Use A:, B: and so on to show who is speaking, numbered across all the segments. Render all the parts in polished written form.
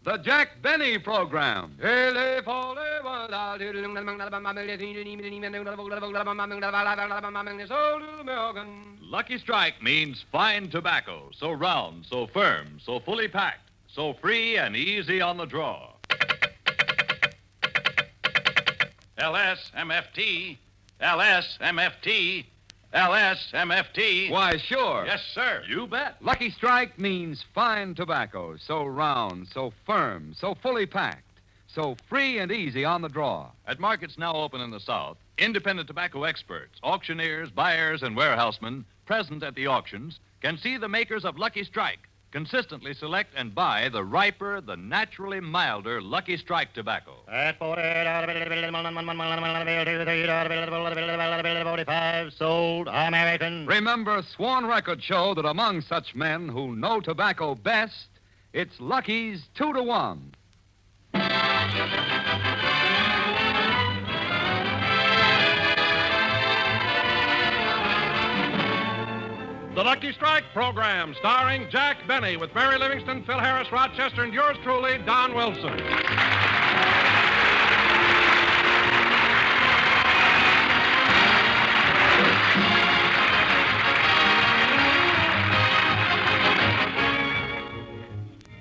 A: The Jack Benny Program.
B: Lucky Strike means fine tobacco, so round, so firm, so fully packed, so free and easy on the draw. LSMFT, LSMFT, LSMFT.
A: Why, sure.
B: Yes, sir. You bet.
A: Lucky Strike means fine tobacco, so round, so firm, so fully packed, so free and easy on the draw.
B: At markets now open in the South, independent tobacco experts, auctioneers, buyers, and warehousemen present at the auctions can see the makers of Lucky Strike consistently select and buy the riper, the naturally milder Lucky Strike tobacco.
C: $45 sold American.
A: Remember, sworn records show that among such men who know tobacco best, it's Lucky's 2-to-1.
D: The Lucky Strike program, starring Jack Benny with Mary Livingston, Phil Harris, Rochester, and yours truly, Don Wilson.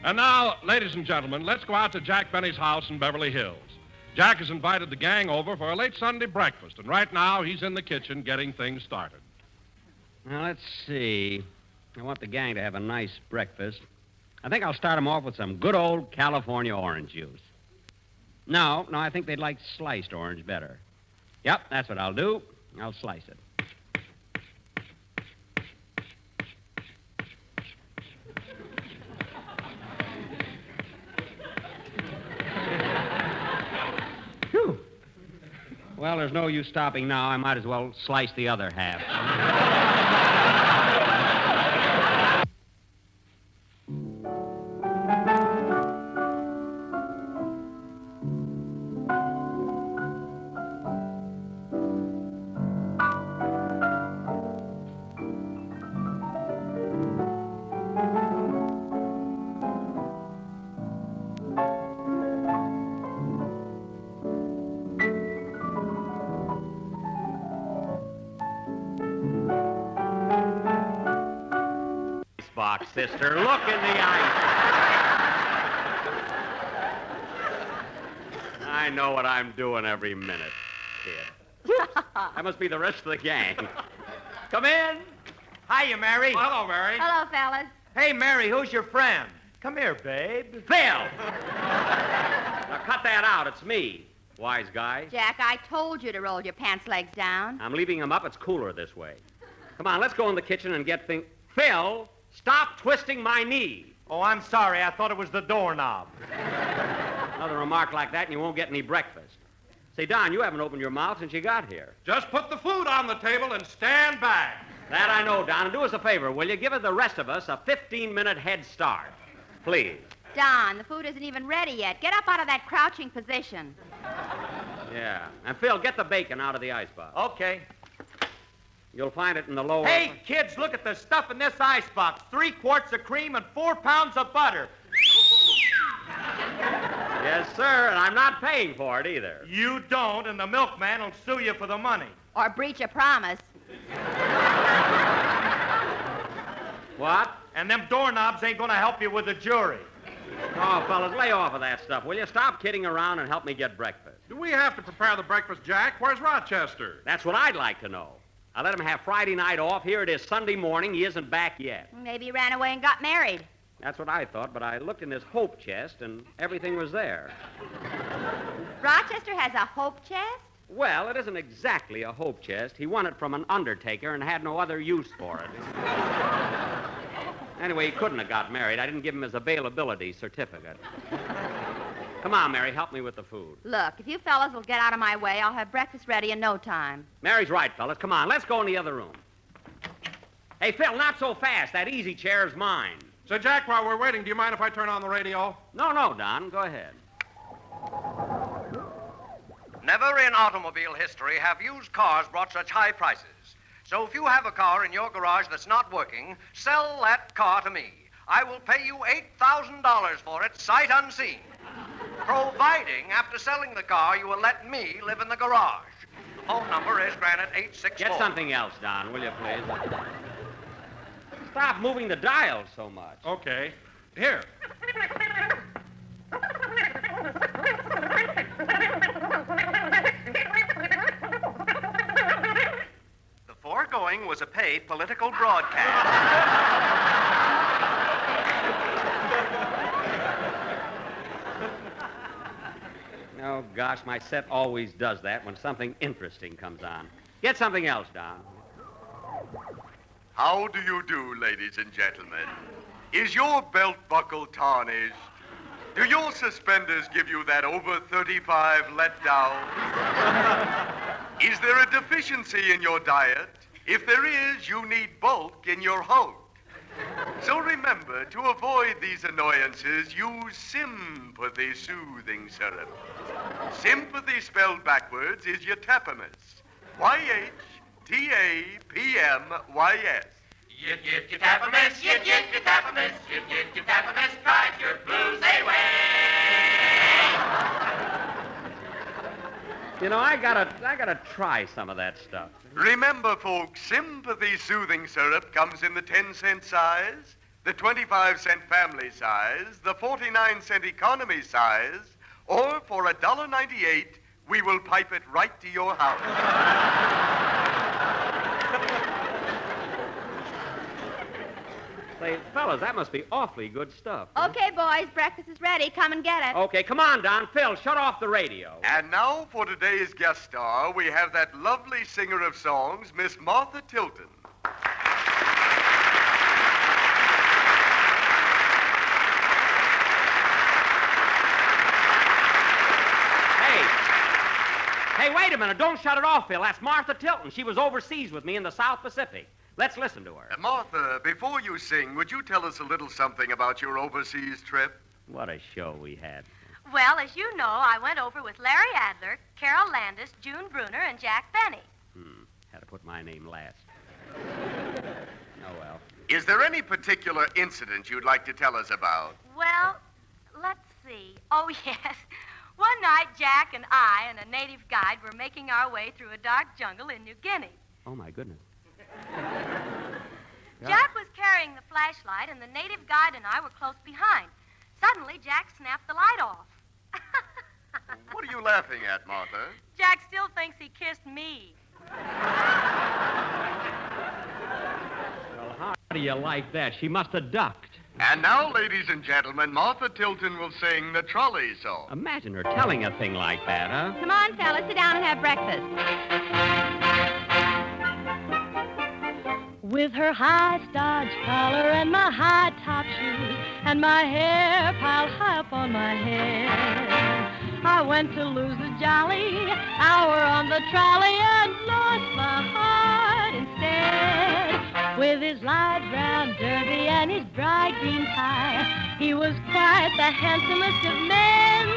D: And now, ladies and gentlemen, let's go out to Jack Benny's house in Beverly Hills. Jack has invited the gang over for a late Sunday breakfast, and right now he's in the kitchen getting things started.
E: Now, let's see. I want the gang to have a nice breakfast. I think I'll start them off with some good old California orange juice. No, I think they'd like sliced orange better. Yep, that's what I'll do. I'll slice it. Phew. Well, there's no use stopping now. I might as well slice the other half. Box, sister. Look in the ice. I know what I'm doing every minute, kid. That must be the rest of the gang. Come in. Hiya, Mary.
D: Well, hello, Mary.
F: Hello, fellas.
C: Hey, Mary, who's your friend? Come here, babe.
E: Phil! Now cut that out. It's me. Wise guy.
F: Jack, I told you to roll your pants legs down.
E: I'm leaving him up. It's cooler this way. Come on, let's go in the kitchen and get things... Phil, stop twisting my knee.
C: Oh, I'm sorry. I thought it was the doorknob.
E: Another remark like that and you won't get any breakfast. Say, Don, you haven't opened your mouth since you got here.
D: Just put the food on the table and stand back.
E: That I know, Don. And do us a favor, will you? Give the rest of us a 15-minute head start. Please.
F: Don, the food isn't even ready yet. Get up out of that crouching position.
E: Yeah. And, Phil, get the bacon out of the icebox.
C: Okay.
E: You'll find it in the lower...
C: Hey, kids, look at the stuff in this icebox. 3 quarts of cream and 4 pounds of butter.
E: Yes, sir, and I'm not paying for it either.
C: You don't, and the milkman will sue you for the money.
F: Or breach a promise.
E: What?
C: And them doorknobs ain't gonna help you with the jury.
E: Oh, fellas, lay off of that stuff, will you? Stop kidding around and help me get breakfast.
D: Do we have to prepare the breakfast, Jack? Where's Rochester?
E: That's what I'd like to know. I let him have Friday night off. Here it is Sunday morning. He isn't back yet.
F: Maybe he ran away and got married.
E: That's what I thought, but I looked in his hope chest, and everything was there.
F: Rochester has a hope chest?
E: Well, it isn't exactly a hope chest. He won it from an undertaker and had no other use for it. Anyway, he couldn't have got married. I didn't give him his availability certificate. Come on, Mary, help me with the food.
F: Look, if you fellas will get out of my way, I'll have breakfast ready in no time.
E: Mary's right, fellas. Come on, let's go in the other room. Hey, Phil, not so fast. That easy chair's mine.
D: So, Jack, while we're waiting, do you mind if I turn on the radio?
E: No, Don. Go ahead.
G: Never in automobile history have used cars brought such high prices. So if you have a car in your garage that's not working, sell that car to me. I will pay you $8,000 for it, sight unseen. Providing, after selling the car, you will let me live in the garage. The phone number is Granite 864.
E: Get something else, Don, will you, please? Stop moving the dial so much.
D: Okay. Here.
G: The foregoing was a paid political broadcast.
E: Oh, gosh, my set always does that when something interesting comes on. Get something else, Don.
H: How do you do, ladies and gentlemen? Is your belt buckle tarnished? Do your suspenders give you that over 35 letdown? Is there a deficiency in your diet? If there is, you need bulk in your hulk. So remember, to avoid these annoyances, use sympathy soothing syrup. Sympathy spelled backwards is yatapamus. Y-H-T-A-P-M-Y-S.
C: Yitapamus, yitapamus, yitapamus, drive your blues away.
E: You know, I gotta try some of that stuff.
H: Remember, folks, sympathy soothing syrup comes in the 10-cent size, the 25-cent family size, the 49-cent economy size, or for $1.98, we will pipe it right to your house.
E: Say, fellas, that must be awfully good stuff.
F: Okay, boys, breakfast is ready. Come and get it.
E: Okay, come on, Don. Phil, shut off the radio.
H: And now for today's guest star, we have that lovely singer of songs, Miss Martha Tilton.
E: Hey, wait a minute. Don't shut it off, Phil. That's Martha Tilton. She was overseas with me in the South Pacific. Let's listen to her.
H: Martha, before you sing, would you tell us a little something about your overseas trip?
E: What a show we had.
I: Well, as you know, I went over with Larry Adler, Carol Landis, June Bruner, and Jack Benny.
E: Had to put my name last. Oh, well.
H: Is there any particular incident you'd like to tell us about?
I: Well, let's see. Oh, yes. One night, Jack and I and a native guide were making our way through a dark jungle in New Guinea.
E: Oh, my goodness.
I: Jack was carrying the flashlight, and the native guide and I were close behind. Suddenly, Jack snapped the light off.
H: What are you laughing at, Martha?
I: Jack still thinks he kissed me.
E: Well, how do you like that? She must have ducked.
H: And now, ladies and gentlemen, Martha Tilton will sing the trolley song.
E: Imagine her telling a thing like that, huh?
F: Come on, fellas, sit down and have breakfast.
J: With her high starched collar and my high top shoes and my hair piled high up on my head, I went to lose the jolly hour on the trolley and lost my heart instead. With his light brown derby and his bright green tie, he was quite the handsomest of men.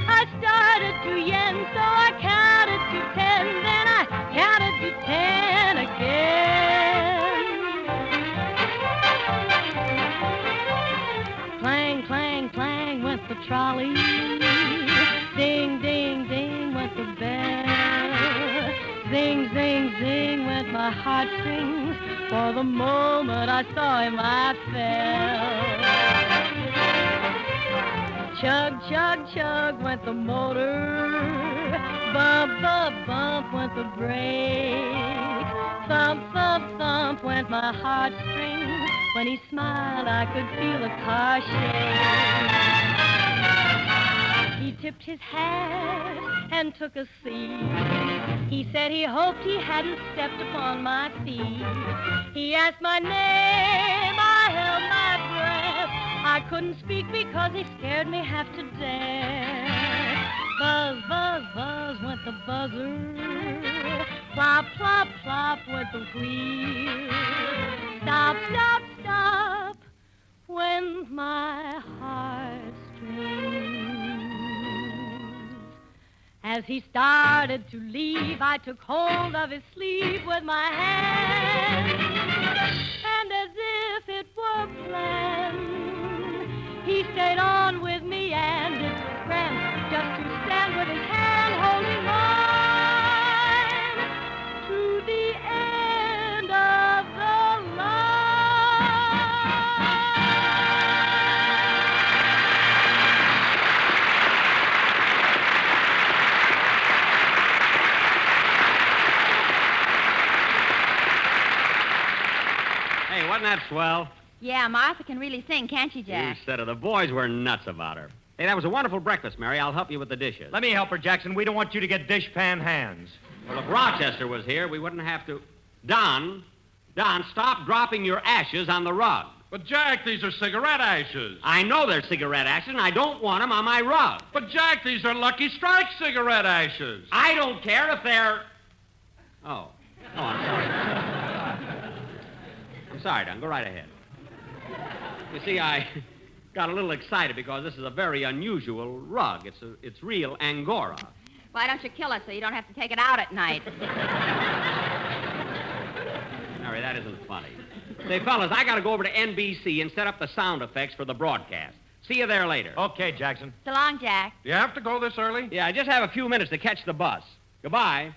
J: I started to yen, so I counted to 10, then I counted to 10 again. Clang, clang, clang went the trolley. Ding, ding, ding went the bell. Zing, zing, zing went my heartstrings. For the moment I saw him, I fell. Chug, chug, chug went the motor. Bump, bump, bump went the brake. Thump, thump, thump went my heartstrings. When he smiled, I could feel the car shake. He tipped his hat and took a seat. He said he hoped he hadn't stepped upon my feet. He asked my name, I held my breath. I couldn't speak because he scared me half to death. Buzz, buzz, buzz went the buzzer. Plop, plop, plop went the wheel. Stop, stop, stop went my heartstrings. As he started to leave, I took hold of his sleeve with my hand, and as if it were planned,
E: that swell?
F: Yeah, Martha can really sing, can't she, Jack?
E: You said it. The boys were nuts about her. Hey, that was a wonderful breakfast, Mary. I'll help you with the dishes.
C: Let me help her, Jackson. We don't want you to get dishpan hands.
E: Well, if Rochester was here, we wouldn't have to... Don, stop dropping your ashes on the rug.
D: But, Jack, these are cigarette ashes.
E: I know they're cigarette ashes, and I don't want them on my rug.
D: But, Jack, these are Lucky Strike cigarette ashes.
E: I don't care if they're... Oh, I'm sorry. I'm sorry, Don. Go right ahead. You see, I got a little excited because this is a very unusual rug. It's real Angora.
F: Why don't you kill it so you don't have to take it out at night?
E: Mary, that isn't funny. Say, fellas, I got to go over to NBC and set up the sound effects for the broadcast. See you there later.
C: Okay, Jackson.
F: So long, Jack.
D: You have to go this early?
E: Yeah, I just have a few minutes to catch the bus. Goodbye.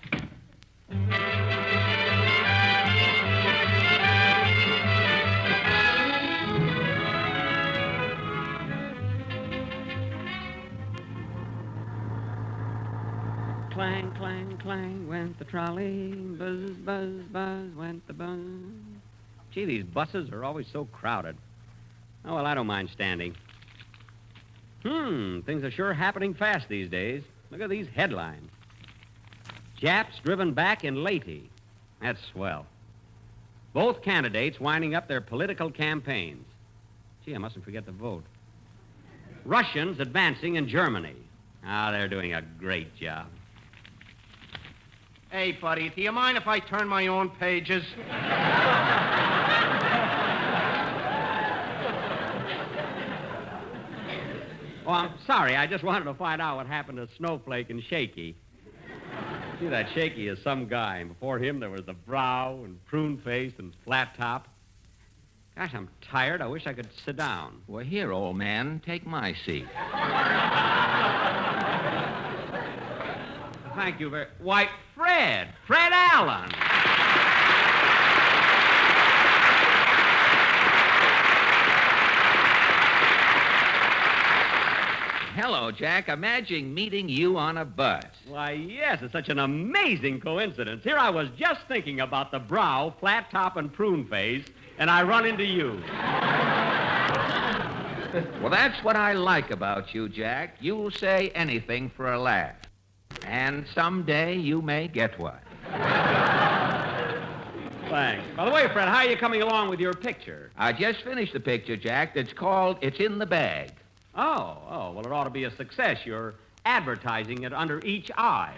E: Clang, clang, clang went the trolley. Buzz, buzz, buzz went the buzz. Gee, these buses are always so crowded. Oh, well, I don't mind standing. Things are sure happening fast these days. Look at these headlines. Japs driven back in Leyte. That's swell. Both candidates winding up their political campaigns. Gee, I mustn't forget to vote. Russians advancing in Germany. They're doing a great job.
C: Hey, buddy, do you mind if I turn my own pages?
E: Oh, I'm sorry. I just wanted to find out what happened to Snowflake and Shaky. See, that Shaky is some guy, and before him there was the Brow and Prune Face and Flat Top. Gosh, I'm tired. I wish I could sit down.
K: Well, here, old man, take my seat.
E: Thank you very... Why, Fred Allen.
K: Hello, Jack. Imagine meeting you on a bus.
E: Why, yes, it's such an amazing coincidence. Here I was just thinking about the Brow, Flat Top, and Prune Face, and I run into you.
K: Well, that's what I like about you, Jack. You'll say anything for a laugh. And someday you may get one.
E: Thanks. By the way, Fred, how are you coming along with your picture?
K: I just finished the picture, Jack. It's called It's in the Bag.
E: Oh, well, it ought to be a success. You're advertising it under each eye.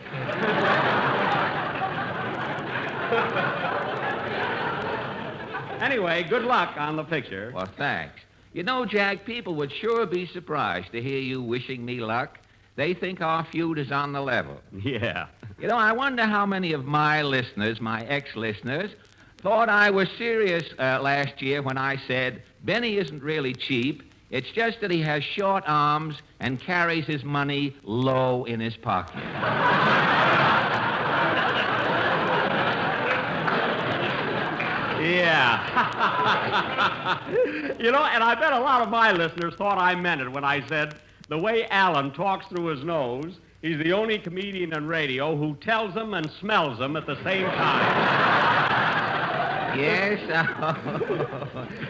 E: Anyway, good luck on the picture.
K: Well, thanks. You know, Jack, people would sure be surprised to hear you wishing me luck. They think our feud is on the level.
E: Yeah.
K: You know, I wonder how many of my listeners, my ex-listeners, thought I was serious last year when I said, Benny isn't really cheap. It's just that he has short arms and carries his money low in his pocket.
E: Yeah. You know, and I bet a lot of my listeners thought I meant it when I said the way Alan talks through his nose, he's the only comedian on radio who tells them and smells them at the same time.
K: Yes,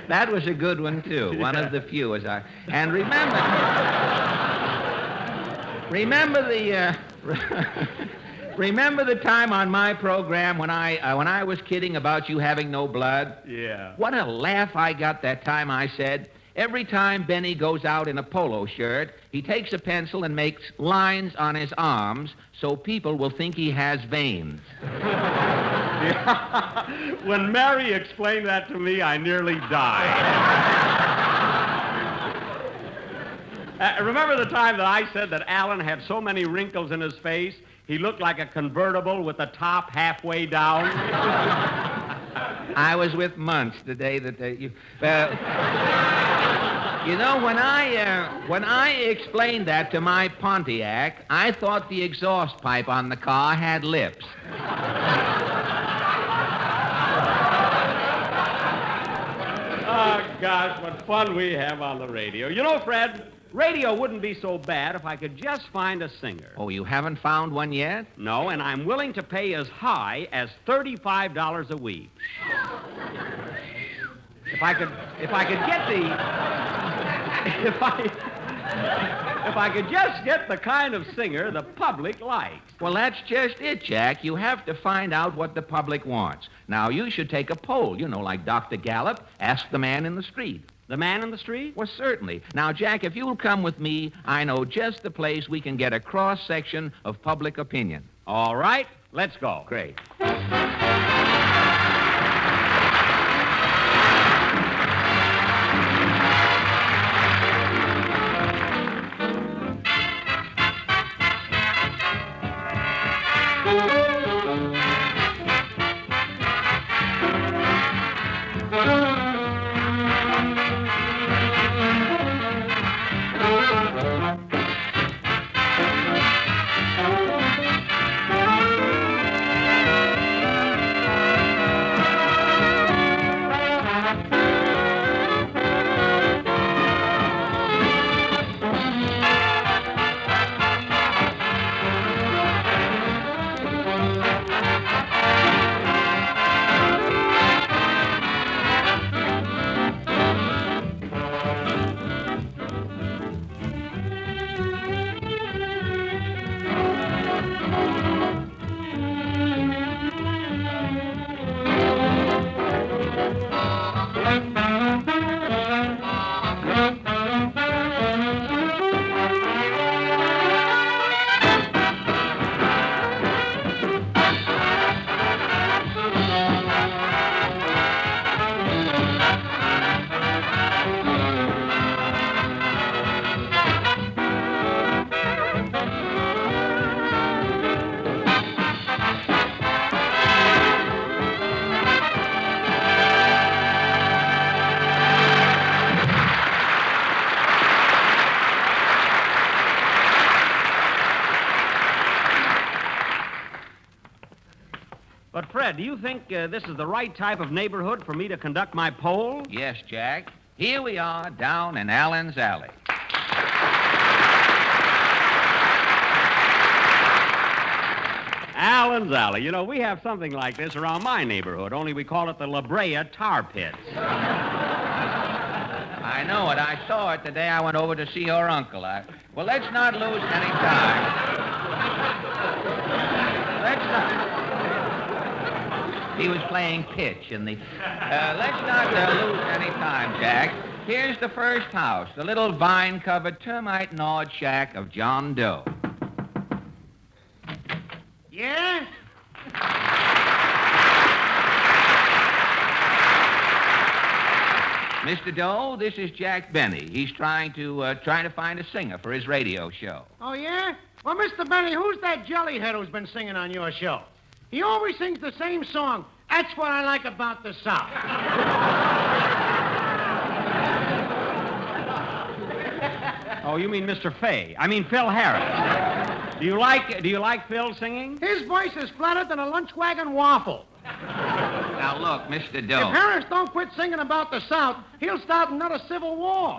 K: that was a good one, too. One of the few. And remember the time on my program when I was kidding about you having no blood?
E: Yeah.
K: What a laugh I got that time I said, every time Benny goes out in a polo shirt, he takes a pencil and makes lines on his arms so people will think he has veins.
E: When Mary explained that to me, I nearly died. Remember the time that I said that Alan had so many wrinkles in his face, he looked like a convertible with the top halfway down?
K: I was with Muntz the day that you... You know, when I explained that to my Pontiac, I thought the exhaust pipe on the car had lips.
E: Oh, gosh, what fun we have on the radio. You know, Fred, radio wouldn't be so bad if I could just find a singer.
K: Oh, you haven't found one yet?
E: No, and I'm willing to pay as high as $35 a week. If I could get the... If I could just get the kind of singer the public likes.
K: Well, that's just it, Jack. You have to find out what the public wants. Now, you should take a poll, like Dr. Gallup. Ask the man in the street.
E: The man in the street?
K: Well, certainly. Now, Jack, if you'll come with me, I know just the place we can get a cross-section of public opinion.
E: All right, let's go.
K: Great.
E: But, Fred, do you think this is the right type of neighborhood for me to conduct my poll?
K: Yes, Jack. Here we are down in Allen's Alley.
E: Allen's Alley. We have something like this around my neighborhood, only we call it the La Brea Tar Pits.
K: I know it. I saw it the day I went over to see your uncle. Well, let's not lose any time. Let's not... He was playing pitch in the... let's not lose any time, Jack. Here's the first house, the little vine-covered, termite-gnawed shack of John Doe.
C: Yeah?
K: Mr. Doe, this is Jack Benny. He's trying to find a singer for his radio show.
L: Oh, yeah? Well, Mr. Benny, who's that jellyhead who's been singing on your show? He always sings the same song. That's what I like about the South.
E: Oh, you mean Mr. Fay? I mean Phil Harris. Do you like Phil singing?
L: His voice is flatter than a lunch wagon waffle.
K: Now, look, Mr. Doe.
L: If Harris don't quit singing about the South, he'll start another civil war.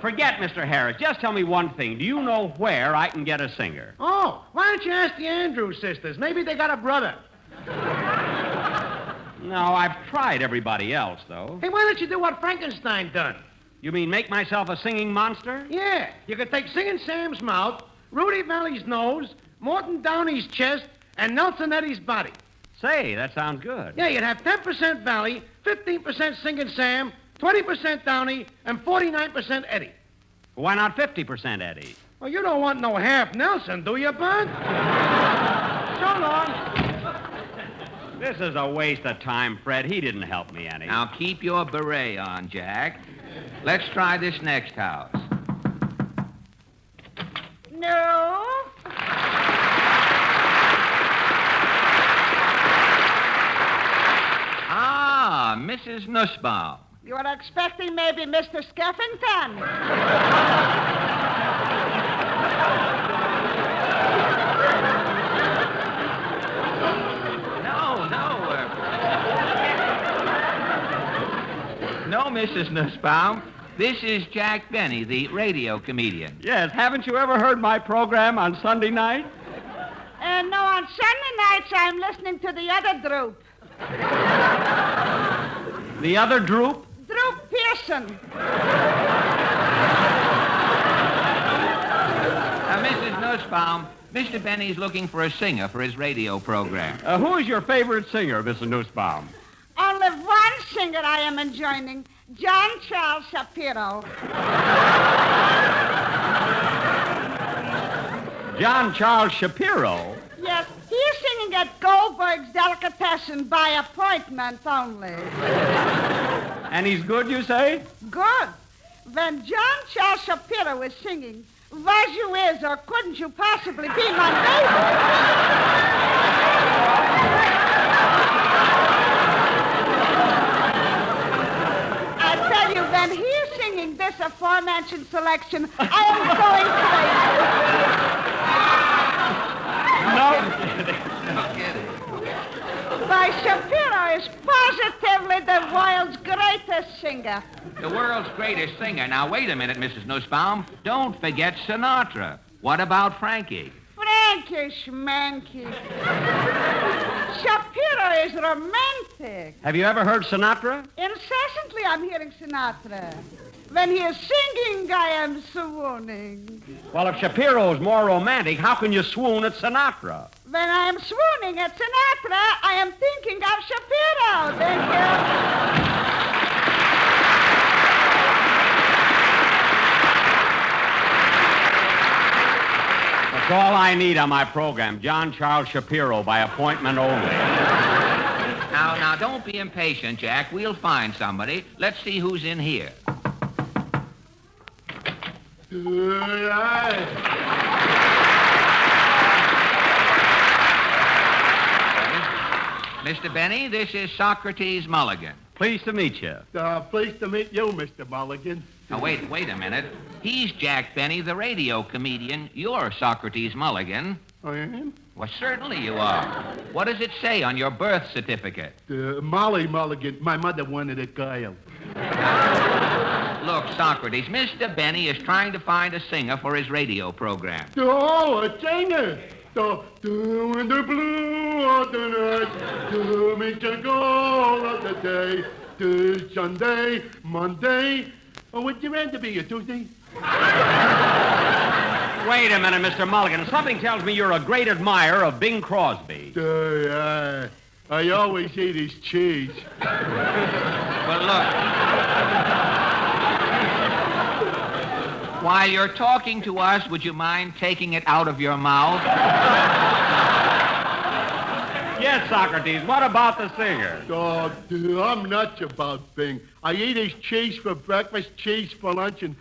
E: Forget Mr. Harris. Just tell me one thing. Do you know where I can get a singer?
L: Oh, why don't you ask the Andrews sisters? Maybe they got a brother.
E: No, I've tried everybody else, though.
L: Hey, why don't you do what Frankenstein done?
E: You mean make myself a singing monster?
L: Yeah. You could take Singing Sam's mouth, Rudy Valley's nose, Morton Downey's chest, and Nelson Eddy's body.
E: Say, that sounds good.
L: Yeah, you'd have 10% Valley, 15% Singing Sam, 20% Downey, and 49% Eddie.
E: Why not 50% Eddie?
L: Well, you don't want no half Nelson, do you, Bud? So long.
E: This is a waste of time, Fred. He didn't help me any.
K: Now, keep your beret on, Jack. Let's try this next house.
F: No.
K: Ah, Mrs. Nussbaum.
F: You were expecting maybe Mr. Skeffington.
K: No, Mrs. Nussbaum. This is Jack Benny, the radio comedian.
E: Yes, haven't you ever heard my program on Sunday night?
F: No, on Sunday nights I'm listening to the other group.
E: The other Droop?
M: Droop Pearson.
K: Mrs. Nussbaum, Mr. Benny's looking for a singer for his radio program.
E: Who is your favorite singer, Mrs. Nussbaum?
M: Only one singer I am enjoying, John Charles Shapiro.
E: John Charles Shapiro?
M: Yes, he's singing at Goldberg's Delicatessen by appointment only.
E: And he's good, you say?
M: Good. When John Charles Shapiro is singing, was you is or couldn't you possibly be my neighbor? I tell you, when he's singing this aforementioned selection, I am going crazy.
K: No kidding.
M: Why, Shapiro is positively the world's greatest singer.
K: The world's greatest singer. Now, wait a minute, Mrs. Nussbaum. Don't forget Sinatra. What about Frankie?
M: Frankie Schmanky. Shapiro is romantic.
E: Have you ever heard Sinatra?
M: Incessantly I'm hearing Sinatra. When he is singing, I am swooning.
E: Well, if Shapiro's more romantic, how can you swoon at Sinatra?
M: When I am swooning at Sinatra, I am thinking of Shapiro. Thank you.
E: That's all I need on my program. John Charles Shapiro by appointment only.
K: Now, don't be impatient, Jack. We'll find somebody. Let's see who's in here. Mr. Benny, this is Socrates Mulligan.
E: Pleased to meet you.
N: Pleased to meet you, Mr. Mulligan.
K: Now, wait a minute. He's Jack Benny, the radio comedian. You're Socrates Mulligan.
N: I am?
K: Well, certainly you are. What does it say on your birth certificate?
N: Molly Mulligan. My mother wanted a girl.
K: Look, Socrates, Mr. Benny is trying to find a singer for his radio program.
N: Oh, a singer. In the blue of the night, to meet the goal of the day, to Sunday, Monday. Oh, would you rather be a Tuesday?
E: Wait a minute, Mr. Mulligan. Something tells me you're a great admirer of Bing Crosby.
N: I always eat his cheese.
K: Well, look. While you're talking to us, would you mind taking it out of your mouth?
E: Yes, Socrates. What about the singer?
N: Oh, I'm nuts about Bing. I eat his cheese for breakfast, cheese for lunch, and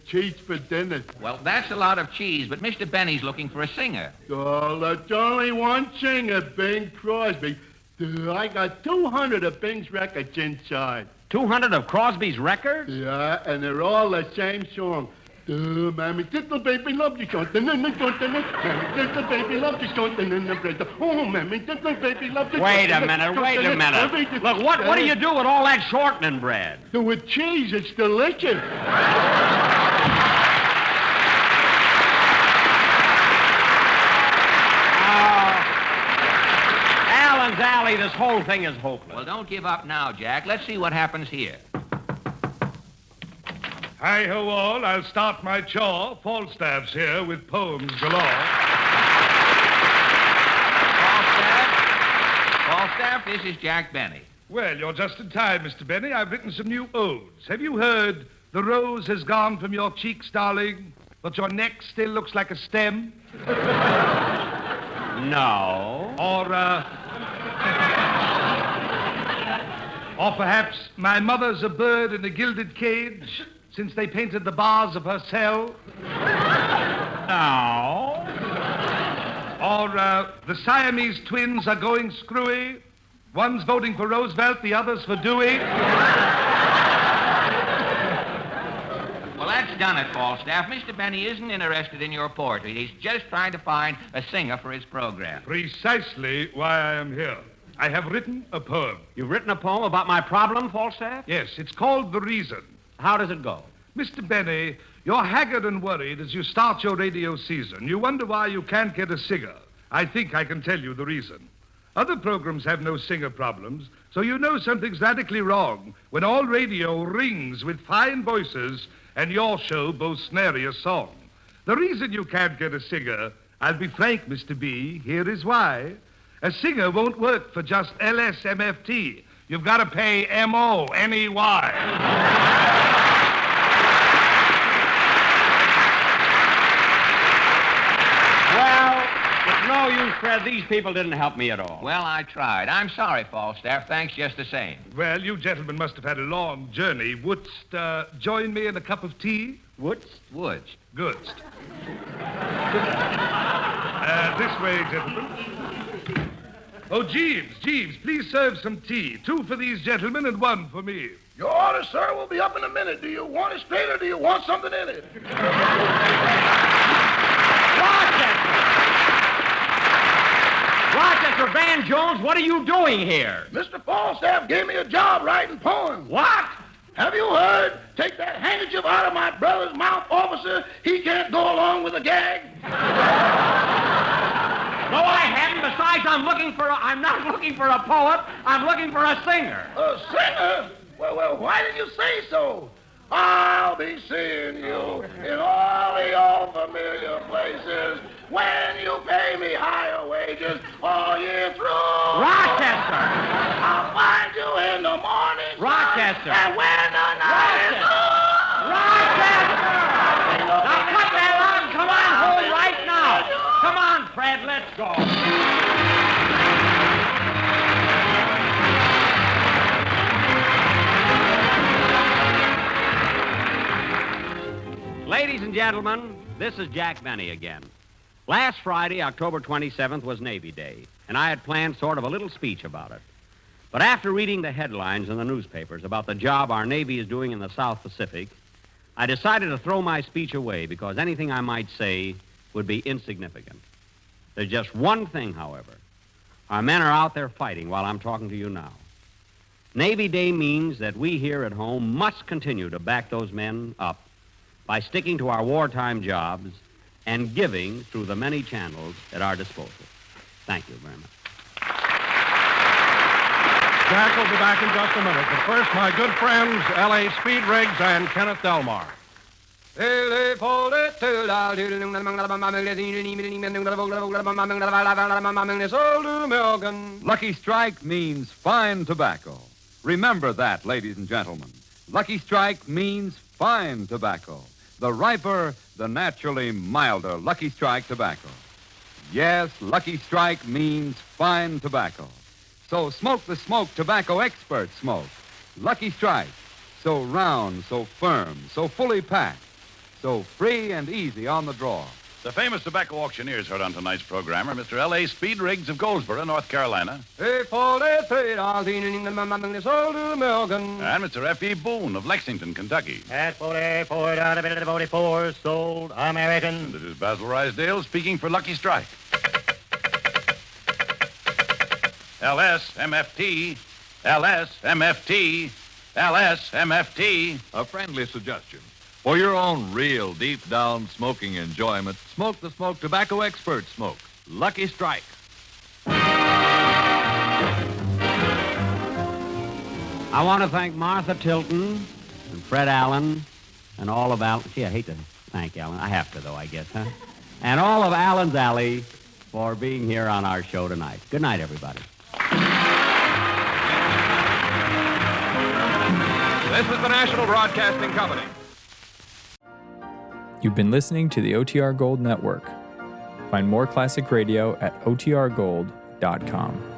N: cheese for dinner.
K: Well, that's a lot of cheese, but Mr. Benny's looking for a singer.
N: Oh, that's only one singer, Bing Crosby. I got 200 of Bing's records inside.
E: 200 of Crosby's records?
N: Yeah, and they're all the same song. Mammy, little baby, love you something, and Mammy, little baby, love you something, and oh, Mammy, little baby, love you
E: Wait a minute. Look, what do you do with all that shortening bread?
N: With cheese, it's delicious.
E: Allen's Alley, this whole thing is hopeless.
K: Well, don't give up now, Jack. Let's see what happens here.
O: Hi-ho all, I'll start my chore. Falstaff's here with poems galore.
K: Falstaff, this is Jack Benny.
O: Well, you're just in time, Mr. Benny. I've written some new odes. Have you heard, the rose has gone from your cheeks, darling, but your neck still looks like a stem?
E: No.
O: Or perhaps my mother's a bird in a gilded cage, since they painted the bars of her cell?
E: No.
O: Or the Siamese twins are going screwy. One's voting for Roosevelt, the other's for Dewey.
K: Well, that's done it, Falstaff. Mr. Benny isn't interested in your poetry. He's just trying to find a singer for his program.
O: Precisely why I am here. I have written a poem.
E: You've written a poem about my problem, Falstaff?
O: Yes, it's called The Reason.
E: How does it go?
O: Mr. Benny, you're haggard and worried as you start your radio season. You wonder why you can't get a singer. I think I can tell you the reason. Other programs have no singer problems, so you know something's radically wrong when all radio rings with fine voices and your show boasts nary a song. The reason you can't get a singer, I'll be frank, Mr. B, here is why. A singer won't work for just LSMFT. You've got to pay MONEY.
E: No use, Fred. These people didn't help me at all.
K: Well, I tried. I'm sorry, Falstaff. Thanks just the same.
O: Well, you gentlemen must have had a long journey. Wouldst join me in a cup of tea?
E: Woods?
O: Good. This way, gentlemen. Oh, Jeeves, please serve some tea. 2 for these gentlemen and 1 for me.
N: Your order, sir, will be up in a minute. Do you want it straight or do you want something in it?
E: Rochester, Van Jones, what are you doing here?
N: Mr. Falstaff gave me a job writing poems.
E: What?
N: Have you heard? Take that handkerchief out of my brother's mouth, officer. He can't go along with a gag.
E: No, I haven't. Besides, I'm not looking for a poet. I'm looking for a singer.
N: A singer? Well, why didn't you say so? I'll be seeing you in all your familiar places when you pay me higher wages all year through.
E: Rochester!
N: I'll find you in the morning.
E: Rochester!
N: And when the night is
E: Rochester! Now cut that out and come on home right now. Come on, Fred, let's go. Ladies and gentlemen, this is Jack Benny again. Last Friday, October 27th, was Navy Day, and I had planned sort of a little speech about it. But after reading the headlines in the newspapers about the job our Navy is doing in the South Pacific, I decided to throw my speech away because anything I might say would be insignificant. There's just one thing, however. Our men are out there fighting while I'm talking to you now. Navy Day means that we here at home must continue to back those men up by sticking to our wartime jobs and giving through the many channels at our disposal. Thank you very much.
D: Jack will be back in just a minute, but first, my good friends, L.A. Speed Riggs and Kenneth Delmar.
A: Lucky Strike means fine tobacco. Remember that, ladies and gentlemen. Lucky Strike means fine tobacco. The riper, the naturally milder Lucky Strike tobacco. Yes, Lucky Strike means fine tobacco. So smoke the smoke tobacco experts smoke. Lucky Strike. So round, so firm, so fully packed, so free and easy on the draw.
B: The famous tobacco auctioneers heard on tonight's program are Mr. L.A. Speed Riggs of Goldsboro, North Carolina. And Mr. F.E. Boone of Lexington, Kentucky.
P: At 44, sold American.
B: And this is Basil Rysdale speaking for Lucky Strike. LSMFT, LSMFT, LSMFT.
Q: A friendly suggestion. For your own real deep-down smoking enjoyment, smoke the smoke tobacco expert smoke. Lucky Strike.
E: I want to thank Martha Tilton and Fred Allen and all of Allen. Gee, I hate to thank Allen. I have to, though, I guess, huh? And all of Allen's Alley for being here on our show tonight. Good night, everybody.
Q: This is the National Broadcasting Company.
R: You've been listening to the OTR Gold Network. Find more classic radio at otrgold.com.